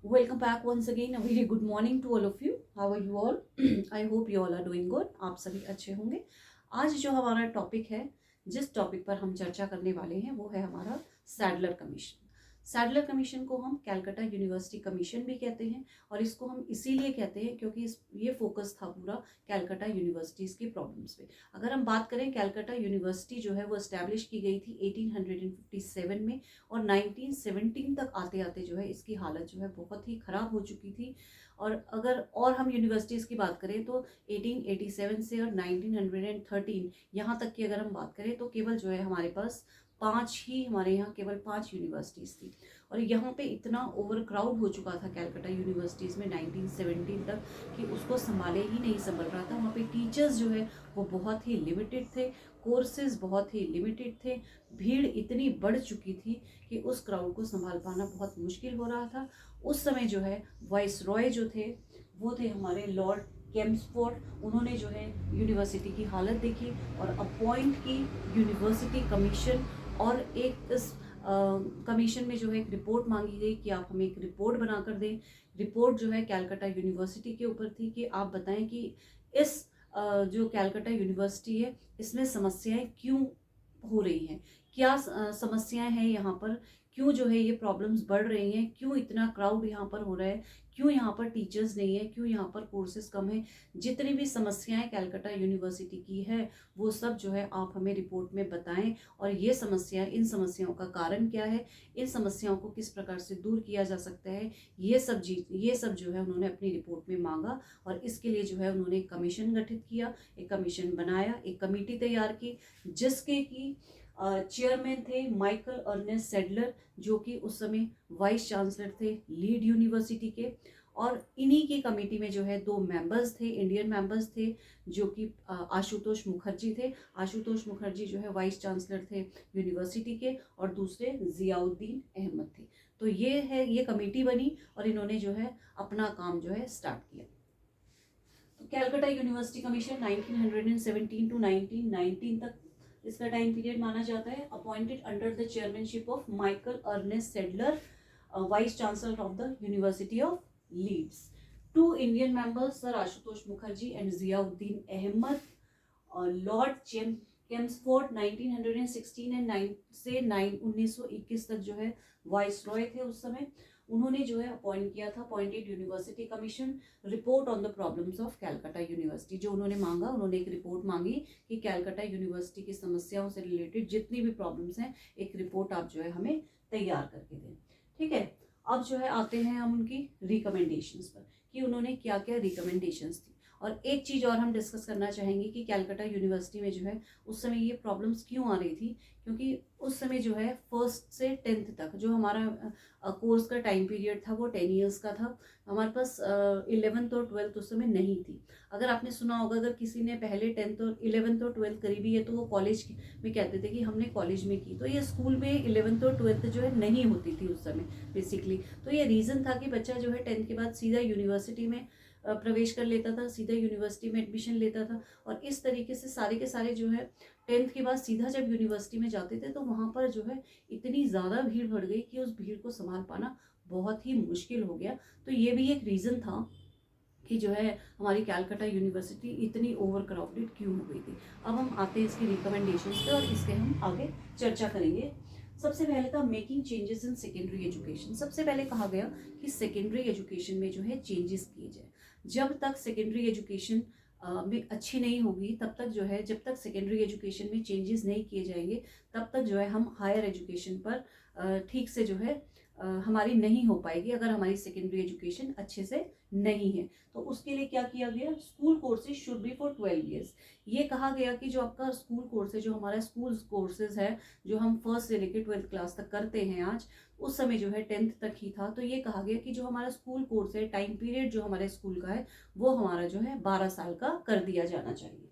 Welcome back once again. A very good morning to all of you. How are you all? I hope you all are doing good. आप सभी अच्छे होंगे. आज जो हमारा topic है, जिस टॉपिक पर हम चर्चा करने वाले हैं, वो है हमारा सैडलर कमीशन. सैडलर कमीशन को हम कैलकाटा यूनिवर्सिटी कमीशन भी कहते हैं और इसको हम इसीलिए कहते हैं क्योंकि ये फोकस था पूरा कैलकाटा यूनिवर्सिटीज़ की प्रॉब्लम्स पे. अगर हम बात करें, कैलकाटा यूनिवर्सिटी जो है वो इस्टेब्लिश की गई थी 1857 में और 1917 तक आते आते जो है इसकी हालत जो है बहुत ही ख़राब हो चुकी थी. और हम यूनिवर्सिटीज़ की बात करें तो 1887 से और 1913 यहाँ तक की अगर हम बात करें तो केवल जो है हमारे यहाँ केवल 5 यूनिवर्सिटीज़ थी. और यहाँ पे इतना ओवर क्राउड हो चुका था कैलकाटा यूनिवर्सिटीज़ में 1917 तक कि उसको संभाले ही नहीं संभल रहा था. वहाँ पे टीचर्स जो है वो बहुत ही लिमिटेड थे, कोर्सेज बहुत ही लिमिटेड थे, भीड़ इतनी बढ़ चुकी थी कि उस क्राउड को संभाल पाना बहुत मुश्किल हो रहा था. उस समय जो है वाइस रॉय जो थे वो थे हमारे लॉर्ड केम्सफोर्ड. उन्होंने जो है यूनिवर्सिटी की हालत देखी और अपॉइंट की यूनिवर्सिटी कमीशन. और एक इस कमीशन में जो है एक रिपोर्ट मांगी गई कि आप हमें एक रिपोर्ट बनाकर दें. रिपोर्ट जो है कैलकाटा यूनिवर्सिटी के ऊपर थी कि आप बताएं कि इस जो कैलकाटा यूनिवर्सिटी है इसमें समस्याएं क्यों हो रही हैं, क्या समस्याएं हैं यहाँ पर, क्यों जो है ये प्रॉब्लम्स बढ़ रही हैं, क्यों इतना क्राउड यहाँ पर हो रहा है, क्यों यहाँ पर टीचर्स नहीं है, क्यों यहाँ पर कोर्सेज कम है. जितनी भी समस्याएं कैलकाटा यूनिवर्सिटी की है वो सब जो है आप हमें रिपोर्ट में बताएं. और ये समस्याएं, इन समस्याओं का कारण क्या है, इन समस्याओं को किस प्रकार से दूर किया जा सकता है, ये सब जो है उन्होंने अपनी रिपोर्ट में मांगा. और इसके लिए जो है उन्होंने एक कमीशन गठित किया, एक कमीशन बनाया, एक कमेटी तैयार की जिसके की चेयरमैन थे माइकल अर्नेस्ट सैडलर, जो कि उस समय वाइस चांसलर थे लीड यूनिवर्सिटी के. और इन्हीं की कमेटी में जो है 2 मेंबर्स थे, इंडियन मेंबर्स थे, जो कि आशुतोष मुखर्जी थे. आशुतोष मुखर्जी जो है वाइस चांसलर थे यूनिवर्सिटी के और दूसरे जियाउद्दीन अहमद थे. तो ये कमेटी बनी और इन्होंने जो है अपना काम जो है स्टार्ट किया. तो कैलकाटा यूनिवर्सिटी कमीशन 1917 टू 1919 तक इसका टाइम पीरियड माना जाता है. Appointed under the chairmanship of Michael Ernest Sadler, vice chancellor of the university of Leeds. 2 Indian members sir Ashutosh Mukherjee and Ziauddin Ahmed. Lord Chelmsford 1916 and 1921 तक जो है वाइस रॉय थे उस समय. उन्होंने जो है अपॉइंट किया था appointed university commission report on the problems of Calcutta university. जो उन्होंने मांगा, उन्होंने एक रिपोर्ट मांगी कि कैलकाटा यूनिवर्सिटी की समस्याओं से रिलेटेड जितनी भी प्रॉब्लम्स हैं एक रिपोर्ट आप जो है हमें तैयार करके दें. ठीक है. अब जो है आते हैं हम उनकी रिकमेंडेशंस पर कि उन्होंने क्या क्या रिकमेंडेशंस दी. और एक चीज़ और हम डिस्कस करना चाहेंगे कि कैलकाटा यूनिवर्सिटी में जो है उस समय ये प्रॉब्लम्स क्यों आ रही थी. क्योंकि उस समय जो है 1st से 10th तक जो हमारा कोर्स का टाइम पीरियड था वो 10 ईयर्स का था. हमारे पास 11th और 12th उस समय नहीं थी. अगर आपने सुना होगा, अगर किसी ने पहले 10th और 11th और 12th करी भी है तो वो कॉलेज में कहते थे कि हमने कॉलेज में की. तो ये स्कूल में 11th और 12th जो है नहीं होती थी उस समय बेसिकली. तो ये रीज़न था कि बच्चा जो है 10th के बाद सीधा यूनिवर्सिटी में प्रवेश कर लेता था, सीधा यूनिवर्सिटी में एडमिशन लेता था. और इस तरीके से सारे के सारे जो है 10th के बाद सीधा जब यूनिवर्सिटी में जाते थे तो वहाँ पर जो है इतनी ज़्यादा भीड़ बढ़ गई कि उस भीड़ को संभाल पाना बहुत ही मुश्किल हो गया. तो ये भी एक रीज़न था कि जो है हमारी कैलकाटा यूनिवर्सिटी इतनी ओवर क्राउडेड क्यों हो गई थी. अब हम आते हैं इसकी रिकमेंडेशंस पे और इसके हम आगे चर्चा करेंगे. सबसे पहले था making changes in secondary education. सबसे पहले कहा गया कि सेकेंडरी एजुकेशन में जो है चेंजेस किए जाए. जब तक सेकेंडरी एजुकेशन भी अच्छी नहीं होगी तब तक जो है, जब तक सेकेंडरी एजुकेशन में चेंजेस नहीं किए जाएंगे तब तक जो है हम हायर एजुकेशन पर ठीक से जो है हमारी नहीं हो पाएगी अगर हमारी सेकेंडरी एजुकेशन अच्छे से नहीं है. तो उसके लिए क्या किया गया, school courses should be for 12 years. ये कहा गया कि जो आपका स्कूल कोर्स है, जो हमारा स्कूल कोर्सेज है जो हम 1st से लेकर 12th क्लास तक करते हैं आज, उस समय जो है 10th तक ही था. तो ये कहा गया कि जो हमारा स्कूल कोर्स है, टाइम पीरियड जो हमारे स्कूल का है वो हमारा जो है 12 साल का कर दिया जाना चाहिए.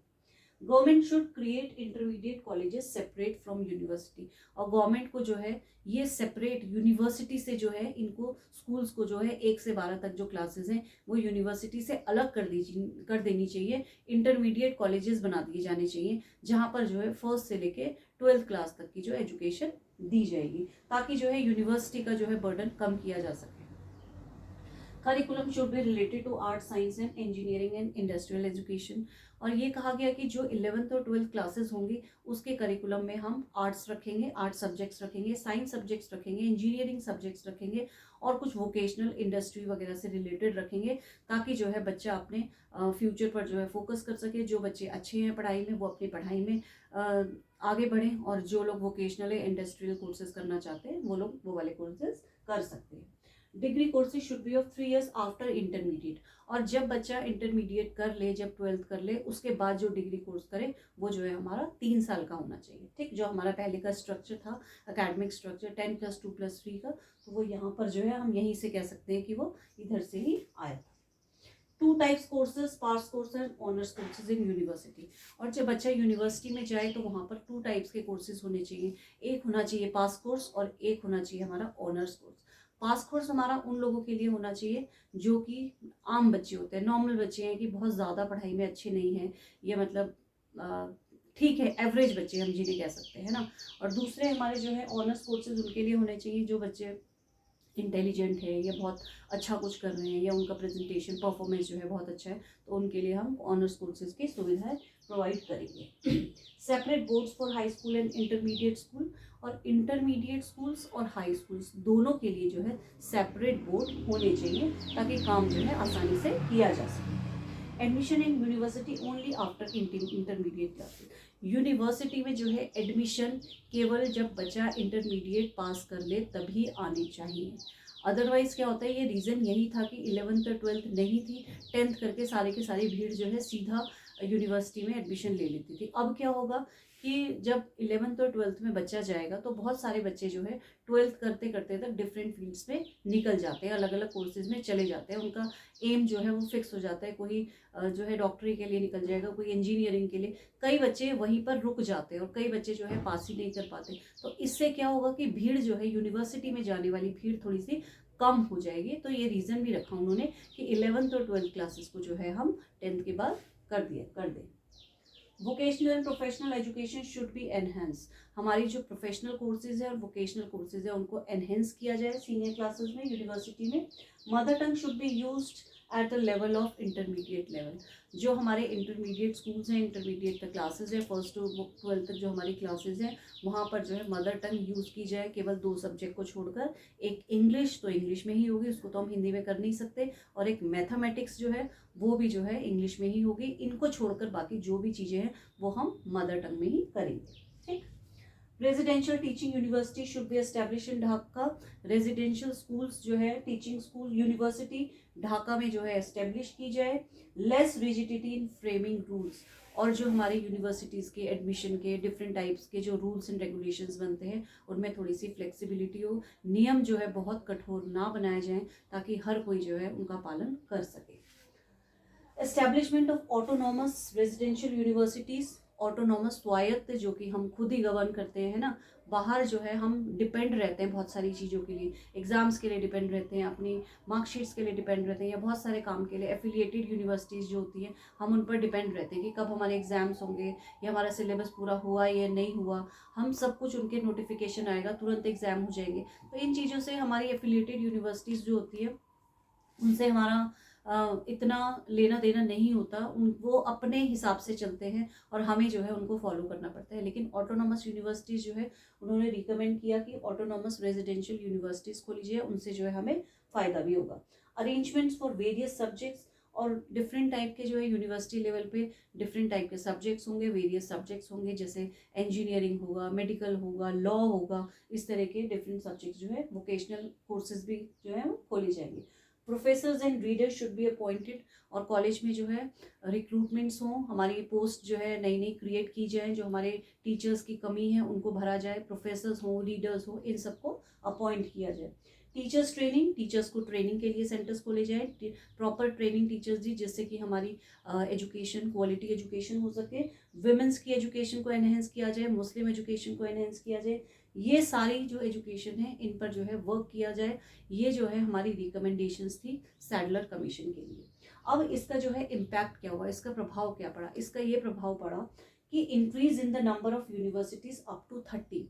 Government should create intermediate colleges separate from university. और गवर्नमेंट को जो है ये सेपरेट यूनिवर्सिटी से जो है इनको स्कूल्स को जो है 1 से 12 तक जो क्लासेस हैं वो यूनिवर्सिटी से अलग कर देनी चाहिए. इंटरमीडिएट कॉलेजेस बना दिए जाने चाहिए जहाँ पर जो है 1st से लेके 12th क्लास तक की जो एजुकेशन दी जाएगी ताकि जो है यूनिवर्सिटी का जो है बर्डन कम किया जा सके. Curriculum should be related to art, science and engineering and industrial education. और ये कहा गया कि जो 11th और 12th क्लासेस होंगी उसके करिकुलम में हम आर्ट्स रखेंगे, आर्ट सब्जेक्ट्स रखेंगे, साइंस सब्जेक्ट्स रखेंगे, इंजीनियरिंग सब्जेक्ट्स रखेंगे और कुछ वोकेशनल इंडस्ट्री वगैरह से रिलेटेड रखेंगे, ताकि जो है बच्चा अपने फ्यूचर पर जो है फोकस कर सके। जो बच्चे अच्छे हैं पढ़ाई में वो अपनी पढ़ाई में आगे बढ़ें, और जो लोग वोकेशनल या इंडस्ट्रियल कोर्सेज करना चाहते हैं वो लोग वो वाले कोर्सेज कर सकते हैं। Degree courses should be of 3 years after intermediate. और जब बच्चा इंटरमीडिएट कर ले, जब 12th कर ले, उसके बाद जो डिग्री कोर्स करे वो जो है हमारा 3 साल का होना चाहिए। ठीक, जो हमारा पहले का स्ट्रक्चर था एकेडमिक स्ट्रक्चर 10+2+3 का, तो वो यहाँ पर जो है हम यहीं से कह सकते हैं कि वो इधर से ही आया था। 2 types courses, pass course and honours courses in university. और जब बच्चा यूनिवर्सिटी में जाए तो वहाँ पर 2 टाइप्स के कोर्सेज होने चाहिए। एक होना चाहिए पास कोर्स और एक होना चाहिए हमारा ऑनर्स कोर्स। पास कोर्स हमारा उन लोगों के लिए होना चाहिए जो कि आम बच्चे होते हैं, नॉर्मल बच्चे हैं, कि बहुत ज़्यादा पढ़ाई में अच्छे नहीं हैं, या मतलब ठीक है एवरेज बच्चे हम जिन्हें कह सकते हैं ना। और दूसरे हमारे जो है ऑनर्स कोर्सेज उनके लिए होने चाहिए जो बच्चे इंटेलिजेंट है या बहुत अच्छा कुछ कर रहे हैं, या उनका प्रेजेंटेशन परफॉर्मेंस जो है बहुत अच्छा है, तो उनके लिए हम ऑनर्स कोर्सेज की सुविधाएं प्रोवाइड करेंगे। Separate boards for high school and intermediate school. और इंटरमीडिएट स्कूल्स और हाई स्कूल्स दोनों के लिए जो है सेपरेट बोर्ड होने चाहिए, ताकि काम जो है आसानी से किया जा सके। Admission in university only after intermediate classes. University में जो है एडमिशन केवल जब बच्चा इंटरमीडिएट पास कर ले तभी आने चाहिए। अदरवाइज क्या होता है, ये रीज़न यही था कि 11th और 12th नहीं थी, 10th करके सारे के सारी भीड़ जो है सीधा यूनिवर्सिटी में एडमिशन ले लेती थी। अब क्या होगा कि जब 11th और 12th में बच्चा जाएगा तो बहुत सारे बच्चे जो है 12th करते करते तक डिफरेंट फील्ड्स में निकल जाते हैं, अलग अलग कोर्सेज में चले जाते हैं। उनका एम जो है वो फिक्स हो जाता है, कोई जो है डॉक्टरी के लिए निकल जाएगा, कोई इंजीनियरिंग के लिए। कई बच्चे वहीं पर रुक जाते हैं और कई बच्चे जो है पास ही नहीं कर पाते। तो इससे क्या होगा कि भीड़ जो है यूनिवर्सिटी में जाने वाली भीड़ थोड़ी सी कम हो जाएगी। तो ये रीज़न भी रखा उन्होंने कि 11th और 12th क्लासेस को जो है हम 10th के बाद कर दें। Vocational and professional education should be enhance. हमारी जो प्रोफेशनल कोर्सेज है और वोकेशनल कोर्सेज है उनको एनहेंस किया जाए सीनियर क्लासेस में, यूनिवर्सिटी में। Mother tongue should be used at the level of intermediate level. जो हमारे इंटरमीडिएट स्कूल्स हैं, इंटरमीडिएट तक क्लासेज है, 1st to 12th तक जो हमारी क्लासेज हैं, वहाँ पर जो है मदर टंग यूज़ की जाए, केवल 2 सब्जेक्ट को छोड़कर। एक इंग्लिश तो इंग्लिश में ही होगी, उसको तो हम हिंदी में कर नहीं सकते, और एक मैथमेटिक्स जो है वो भी जो है इंग्लिश में ही होगी। इनको छोड़कर बाकी जो भी चीज़ें हैं वो हम मदर टंग में ही करेंगे। ठीक। Residential teaching university should be establish in Dhaka. Residential schools जो है, टीचिंग स्कूल यूनिवर्सिटी ढाका में जो है एस्टेब्लिश की जाए। लेस रिजिडिटी इन फ्रेमिंग रूल्स। और जो हमारे यूनिवर्सिटीज़ के एडमिशन के डिफरेंट टाइप्स के जो रूल्स एंड रेगुलेशंस बनते हैं उनमें थोड़ी सी फ्लेक्सिबिलिटी हो। नियम जो है बहुत कठोर ना बनाए जाएं, ताकि हर कोई जो है उनका पालन कर सके। Establishment of autonomous residential universities. Autonomous स्वायत्त, जो कि हम खुद ही गवर्न करते हैं ना। बाहर जो है हम डिपेंड रहते हैं बहुत सारी चीज़ों के लिए, एग्ज़ाम्स के लिए डिपेंड रहते हैं, अपनी मार्कशीट्स के लिए डिपेंड रहते हैं, या बहुत सारे काम के लिए एफिलिएटेड यूनिवर्सिटीज़ जो होती हैं हम उन पर डिपेंड रहते हैं कि कब हमारे एग्ज़ाम्स होंगे, या हमारा सिलेबस पूरा हुआ या नहीं हुआ। हम सब कुछ उनके नोटिफिकेशन आएगा, तुरंत एग्ज़ाम हो जाएंगे। तो इन चीज़ों से हमारी एफिलिएटेड यूनिवर्सिटीज़ जो होती है उनसे हमारा इतना लेना देना नहीं होता। वो अपने हिसाब से चलते हैं और हमें जो है उनको फॉलो करना पड़ता है। लेकिन ऑटोनॉमस यूनिवर्सिटीज़ जो है उन्होंने रिकमेंड किया कि ऑटोनॉमस रेजिडेंशियल यूनिवर्सिटीज़ को लीजिए, उनसे जो है हमें फ़ायदा भी होगा। Arrangements for various subjects. और डिफरेंट टाइप के जो है यूनिवर्सिटी लेवल पे डिफरेंट टाइप के सब्जेक्ट्स होंगे, वेरियस सब्जेक्ट्स होंगे, जैसे इंजीनियरिंग होगा, मेडिकल होगा, लॉ होगा, इस तरह के डिफरेंट सब्जेक्ट्स जो है। वोकेशनल कोर्सेज भी जो है वो खोले जाएंगे। Professors and readers should be appointed. और कॉलेज में जो है रिक्रूटमेंट्स हों, हमारी पोस्ट जो है नई नई क्रिएट की जाए, जो हमारे टीचर्स की कमी है उनको भरा जाए, प्रोफेसर्स हों, रीडर्स हों, इन सबको अपॉइंट किया जाए। टीचर्स ट्रेनिंग, टीचर्स को ट्रेनिंग के लिए सेंटर्स खोले जाए, प्रॉपर ट्रेनिंग टीचर्स दी, जिससे कि हमारी एजुकेशन क्वालिटी एजुकेशन हो सके। विमेंस की एजुकेशन को एनहेंस किया जाए, मुस्लिम एजुकेशन को एनहेंस किया जाए। ये सारी जो एजुकेशन है इन पर जो है वर्क किया जाए। ये जो है हमारी रिकमेंडेशंस थी सैडलर कमीशन के लिए। अब इसका जो है इम्पैक्ट क्या हुआ, इसका प्रभाव क्या पड़ा। इसका ये प्रभाव पड़ा कि increase in the number of universities up to 30।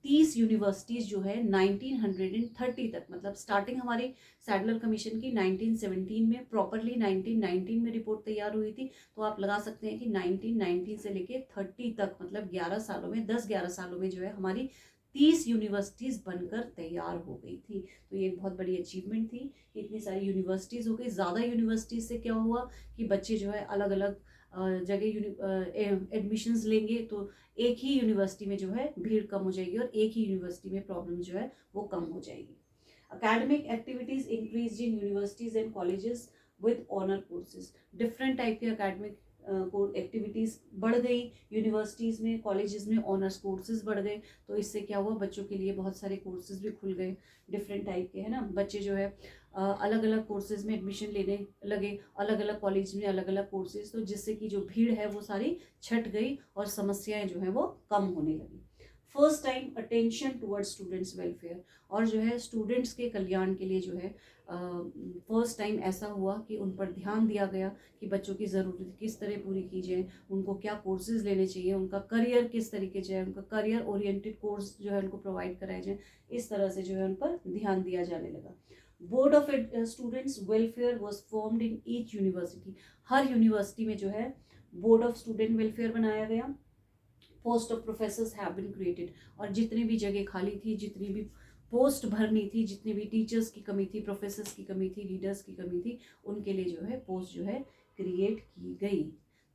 30 universities जो है 1930 तक, मतलब स्टार्टिंग हमारी सैडलर कमीशन की 1917 में, प्रॉपरली 1919 में रिपोर्ट तैयार हुई थी। तो आप लगा सकते हैं कि 1919 से लेके 30 तक, मतलब 11 सालों में, 10-11 सालों में जो है हमारी 30 यूनिवर्सिटीज़ बनकर तैयार हो गई थी। तो ये एक बहुत बड़ी अचीवमेंट थी कि इतनी सारी यूनिवर्सिटीज़ हो गई। ज़्यादा यूनिवर्सिटीज़ से क्या हुआ कि बच्चे जो है अलग अलग जगह एडमिशन्स लेंगे, तो एक ही यूनिवर्सिटी में जो है भीड़ कम हो जाएगी और एक ही यूनिवर्सिटी में प्रॉब्लम जो है वो कम हो जाएगी। Academic activities increased in universities and colleges with honor courses. Different type के academic एक्टिविटीज़ बढ़ गई यूनिवर्सिटीज़ में, कॉलेजेस में ऑनर्स कोर्सेज बढ़ गए। तो इससे क्या हुआ, बच्चों के लिए बहुत सारे कोर्सेज भी खुल गए डिफरेंट टाइप के, है ना। बच्चे जो है अलग अलग कोर्सेज में एडमिशन लेने लगे, अलग अलग कॉलेज में अलग अलग कोर्सेज, तो जिससे कि जो भीड़ है वो सारी छट गई और समस्याएं जो है वो कम होने लगी। First time attention towards students welfare, और जो है स्टूडेंट्स के कल्याण के लिए जो है फर्स्ट टाइम ऐसा हुआ कि उन पर ध्यान दिया गया कि बच्चों की ज़रूरत किस तरह पूरी की जाए, उनको क्या कोर्सेज लेने चाहिए, उनका करियर किस तरीके से, उनका करियर ओरिएंटेड कोर्स जो है उनको प्रोवाइड कराए जाए। इस तरह से जो है उन पर ध्यान दिया जाने लगा। Board of students welfare was formed in each university. हर यूनिवर्सिटी में जो है बोर्ड ऑफ स्टूडेंट वेलफेयर बनाया गया। Post of professors have been created, और जितनी भी जगह खाली थी, जितनी भी पोस्ट भरनी थी, जितनी भी टीचर्स की कमी थी, प्रोफेसर्स की कमी थी, लीडर्स की कमी थी, उनके लिए जो है पोस्ट जो है क्रिएट की गई।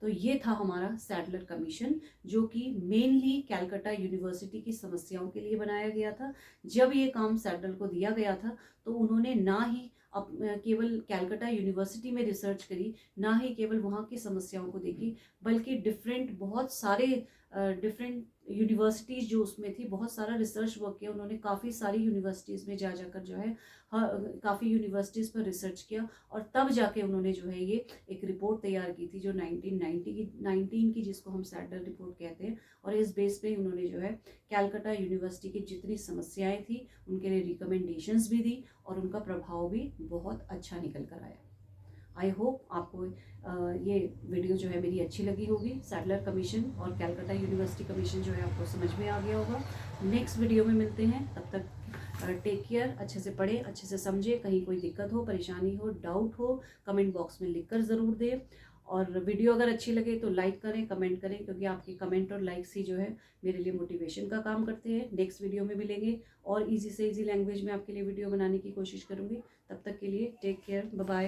तो ये था हमारा सैडलर कमीशन, जो कि मेनली कैलकाटा यूनिवर्सिटी की समस्याओं के लिए बनाया गया था। जब ये काम सैडलर को दिया गया था तो उन्होंने ना ही केवल कैलकाटा यूनिवर्सिटी में रिसर्च करी, ना ही केवल वहाँ की समस्याओं को देखी, बल्कि डिफरेंट बहुत सारे डिफरेंट यूनिवर्सिटीज़ जो उसमें थी, बहुत सारा रिसर्च वर्क किया उन्होंने। काफ़ी सारी यूनिवर्सिटीज़ में जा जाकर जो है काफ़ी यूनिवर्सिटीज़ पर रिसर्च किया, और तब जाके उन्होंने जो है ये एक रिपोर्ट तैयार की थी जो 1919 की, जिसको हम सैडलर रिपोर्ट कहते हैं। और इस बेस पे उन्होंने जो है कैलकाटा यूनिवर्सिटी की जितनी समस्याएं थी उनके लिए रिकमेंडेशंस भी दी, और उनका प्रभाव भी बहुत अच्छा निकल कर आया। आई होप आपको ये वीडियो जो है मेरी अच्छी लगी होगी। सैडलर कमीशन और कैलकाटा यूनिवर्सिटी कमीशन जो है आपको समझ में आ गया होगा। नेक्स्ट वीडियो में मिलते हैं, तब तक टेक केयर। अच्छे से पढ़ें, अच्छे से समझें। कहीं कोई दिक्कत हो, परेशानी हो, डाउट हो, कमेंट बॉक्स में लिख कर ज़रूर दें। और वीडियो अगर अच्छी लगे तो लाइक करें, कमेंट करें, क्योंकि आपके कमेंट और लाइक्स ही जो है मेरे लिए मोटिवेशन का काम करते हैं। नेक्स्ट वीडियो में मिलेंगे और ईजी से ईजी लैंग्वेज में आपके लिए वीडियो बनाने की कोशिश करूँगी। तब तक के लिए टेक केयर, बाय बाय।